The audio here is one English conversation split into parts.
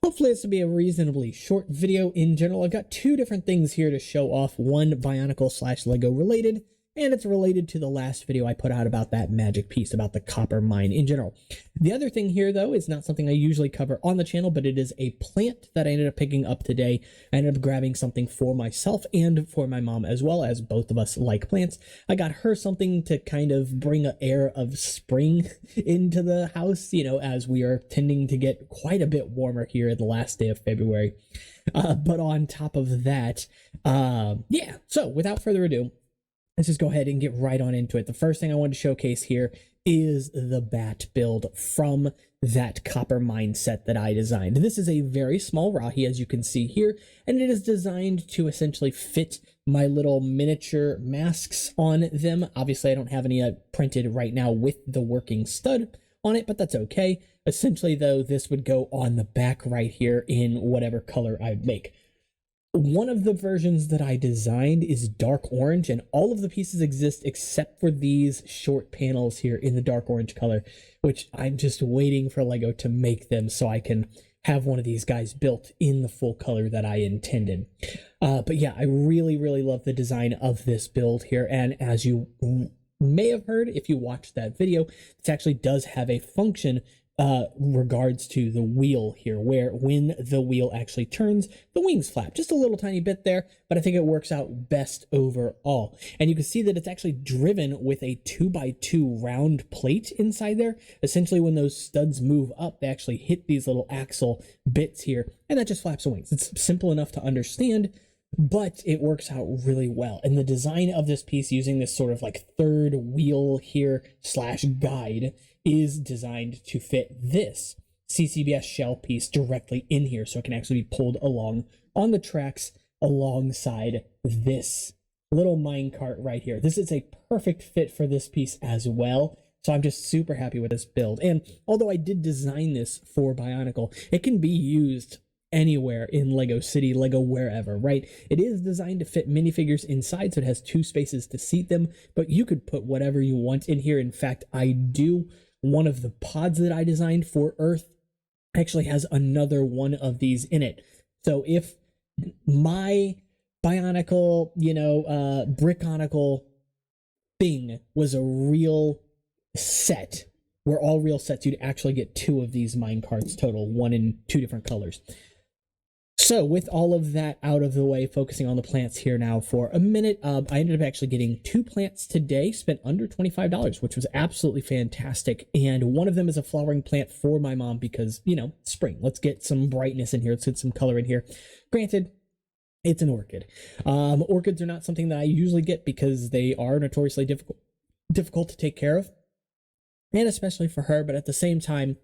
Hopefully this will be a reasonably short video in general. I've got two different things here to show off, one Bionicle / Lego related, and it's related to the last video I put out about that magic piece, about the copper mine in general. The other thing here, though, is not something I usually cover on the channel, but it is a plant that I ended up picking up today. I ended up grabbing something for myself and for my mom as well, as both of us like plants. I got her something to kind of bring an air of spring into the house, you know, as we are tending to get quite a bit warmer here in the last day of February. But on top of that, yeah, so without further ado, let's just go ahead and get right on into it. The first thing I wanted to showcase here is the bat build from that copper mine set that I designed. This is a very small rahi, as you can see here, and it is designed to essentially fit my little miniature masks on them. Obviously, I don't have any printed right now with the working stud on it, but that's okay. Essentially, though, this would go on the back right here in whatever color I make. One of the versions that I designed is dark orange, and all of the pieces exist except for these short panels here in the dark orange color, which I'm just waiting for Lego to make them so I can have one of these guys built in the full color that I intended. But yeah, I really, really love the design of this build here, and as you may have heard if you watched that video, this actually does have a function regards to the wheel here, where when the wheel actually turns, the wings flap just a little tiny bit there, but I think it works out best overall. And you can see that it's actually driven with a 2x2 round plate inside there. Essentially, when those studs move up, they actually hit these little axle bits here, and that just flaps the wings. It's simple enough to understand, but it works out really well. And the design of this piece, using this sort of like third wheel here / guide, is designed to fit this CCBS shell piece directly in here, so it can actually be pulled along on the tracks alongside this little minecart right here. This is a perfect fit for this piece as well, so I'm just super happy with this build. And although I did design this for Bionicle, it can be used anywhere in Lego City, Lego wherever, right? It is designed to fit minifigures inside, so it has 2 spaces to seat them, but you could put whatever you want in here. In fact, I do. One of the pods that I designed for Earth actually has another one of these in it. So if my Bionicle, Brickonicle thing was a real set, were all real sets, you'd actually get 2 of these minecarts total, one in 2 different colors. So with all of that out of the way, focusing on the plants here now for a minute, I ended up actually getting 2 plants today, spent under $25, which was absolutely fantastic. And one of them is a flowering plant for my mom because, spring. Let's get some brightness in here. Let's get some color in here. Granted, it's an orchid. Orchids are not something that I usually get because they are notoriously difficult to take care of, and especially for her. But at the same time,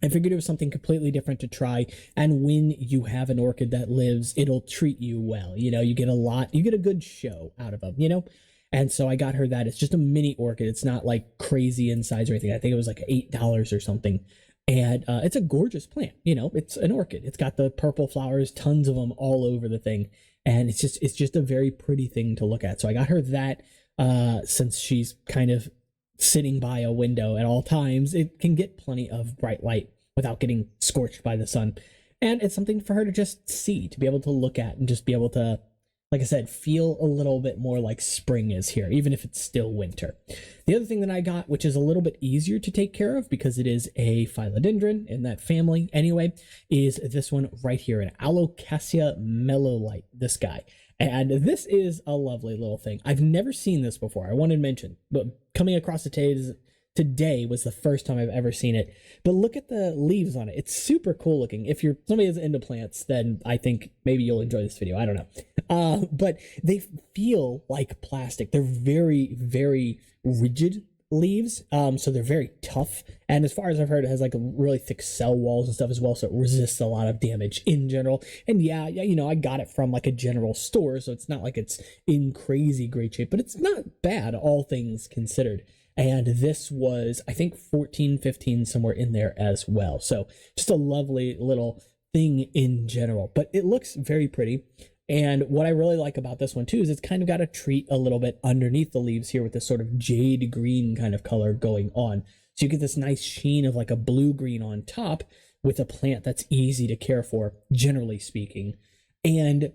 I figured it was something completely different to try, and when you have an orchid that lives, it'll treat you well. You get a good show out of them, And so I got her that. It's just a mini orchid. It's not like crazy in size or anything. I think it was like $8 or something. And it's a gorgeous plant. It's an orchid. It's got the purple flowers, tons of them all over the thing. And it's just a very pretty thing to look at. So I got her that since she's kind of sitting by a window at all times. It can get plenty of bright light without getting scorched by the sun, and it's something for her to just see, to be able to look at, and just be able to, like I said, feel a little bit more like spring is here, even if it's still winter. The other thing that I got, which is a little bit easier to take care of because it is a Philodendron in that family anyway, is this one right here, an Alocasia Melo, this guy. And this is a lovely little thing. I've never seen this before. I wanted to mention, but coming across it today was the first time I've ever seen it. But look at the leaves on it. It's super cool looking. If you're somebody that's into plants, then I think maybe you'll enjoy this video. I don't know. But they feel like plastic. They're very, very rigid leaves, so they're very tough, and as far as I've heard, it has like a really thick cell walls and stuff as well, so it resists a lot of damage in general. And yeah, I got it from like a general store, so it's not like it's in crazy great shape, but it's not bad, all things considered. And this was, I think, $14, $15, somewhere in there as well. So just a lovely little thing in general, but it looks very pretty. And what I really like about this one too is it's kind of got a treat a little bit underneath the leaves here with this sort of jade green kind of color going on. So you get this nice sheen of like a blue green on top, with a plant that's easy to care for, generally speaking, and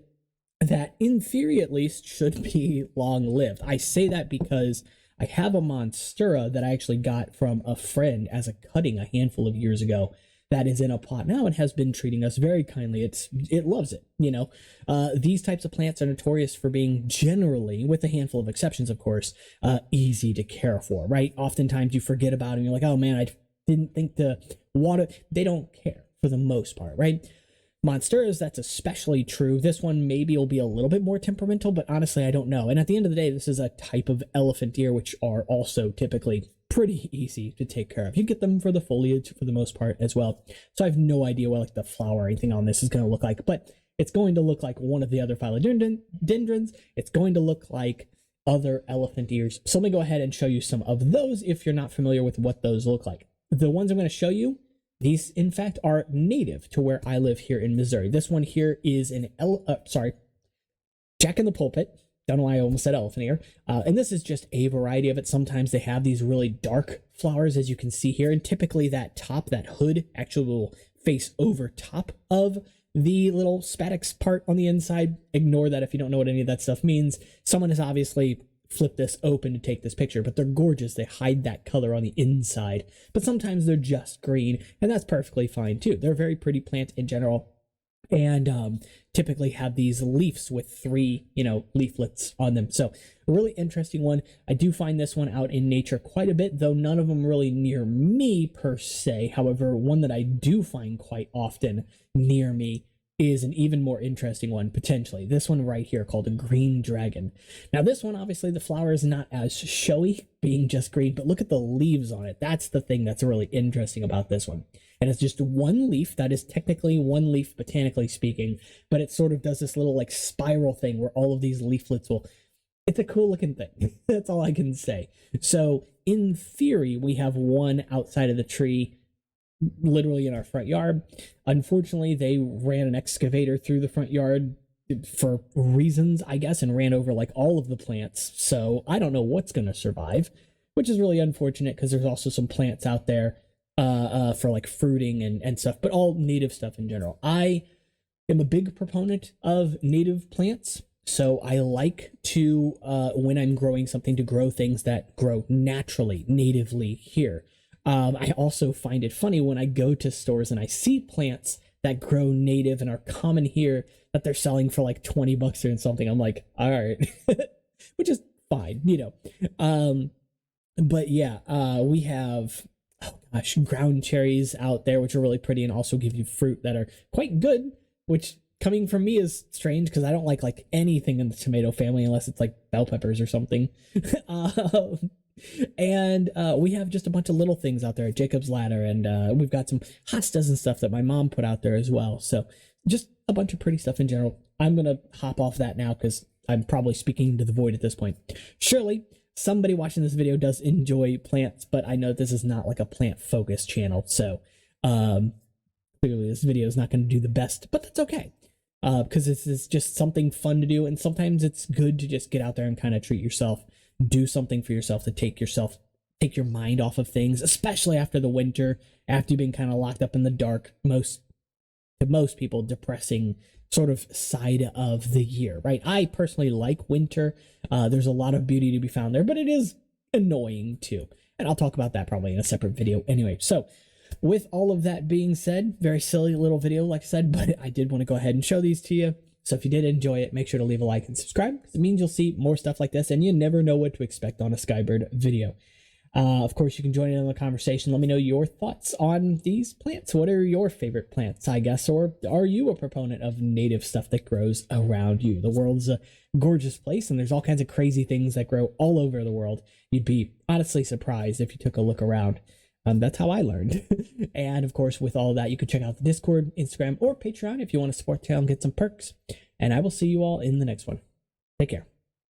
that in theory at least should be long lived. I say that because I have a Monstera that I actually got from a friend as a cutting a handful of years ago that is in a pot now and has been treating us very kindly. It loves it, you know. These types of plants are notorious for being generally, with a handful of exceptions of course, easy to care for, right? Oftentimes you forget about them, you're like, oh man, I didn't think to water. They don't care for the most part, right? Monsteras, that's especially true. This one maybe will be a little bit more temperamental, but honestly, I don't know. And at the end of the day, this is a type of elephant deer, which are also typically pretty easy to take care of. You get them for the foliage for the most part as well. So I have no idea what like the flower or anything on this is going to look like, but it's going to look like one of the other philodendrons. It's going to look like other elephant ears. So let me go ahead and show you some of those if you're not familiar with what those look like. The ones I'm going to show you, these, in fact, are native to where I live here in Missouri. This one here is an Jack in the Pulpit. Don't know why I almost said elephant ear. And this is just a variety of it. Sometimes they have these really dark flowers, as you can see here. And typically that top, that hood, actually will face over top of the little spadix part on the inside. Ignore that if you don't know what any of that stuff means. Someone has obviously flip this open to take this picture, but they're gorgeous. They hide that color on the inside, but sometimes they're just green, and that's perfectly fine too. They're a very pretty plant in general, and typically have these leaves with 3, leaflets on them. So a really interesting one. I do find this one out in nature quite a bit, though none of them really near me per se. However, one that I do find quite often near me is an even more interesting one, potentially. This one right here called a green dragon. Now this one, obviously the flower is not as showy, being just green, but look at the leaves on it. That's the thing that's really interesting about this one. And it's just one leaf. That is technically one leaf, botanically speaking, but it sort of does this little like spiral thing where all of these leaflets will... It's a cool looking thing. That's all I can say. So in theory, we have one outside of the tree, literally in our front yard. Unfortunately, they ran an excavator through the front yard for reasons, I guess, and ran over like all of the plants. So I don't know what's going to survive, which is really unfortunate because there's also some plants out there for like fruiting and stuff, but all native stuff in general. I am a big proponent of native plants. So I like to, when I'm growing something, to grow things that grow naturally, natively here. I also find it funny when I go to stores and I see plants that grow native and are common here that they're selling for like $20 or something. I'm like, all right, which is fine, But yeah, we have, oh gosh, ground cherries out there, which are really pretty and also give you fruit that are quite good, which coming from me is strange because I don't like anything in the tomato family unless it's like bell peppers or something. And we have just a bunch of little things out there at Jacob's Ladder, and we've got some hostas and stuff that my mom put out there as well. So just a bunch of pretty stuff in general. I'm gonna hop off that now because I'm probably speaking to the void at this point. Surely somebody watching this video does enjoy plants, but I know this is not like a plant focused channel, so clearly this video is not going to do the best, but that's okay. Because this is just something fun to do, and sometimes it's good to just get out there and kind of treat yourself, do something for yourself to take your mind off of things, especially after the winter, after you've been kind of locked up in the dark, to most people, depressing sort of side of the year, right? I personally like winter. There's a lot of beauty to be found there, but it is annoying too. And I'll talk about that probably in a separate video anyway. So with all of that being said, very silly little video, like I said, but I did want to go ahead and show these to you. So if you did enjoy it, make sure to leave a like and subscribe, because it means you'll see more stuff like this, and you never know what to expect on a Skybird video. Of course, you can join in on the conversation. Let me know your thoughts on these plants. What are your favorite plants, I guess, or are you a proponent of native stuff that grows around you? The world's a gorgeous place, and there's all kinds of crazy things that grow all over the world. You'd be honestly surprised if you took a look around. That's how I learned. And of course, with all that, you can check out the Discord, Instagram, or Patreon if you want to support the channel and get some perks. And I will see you all in the next one. Take care.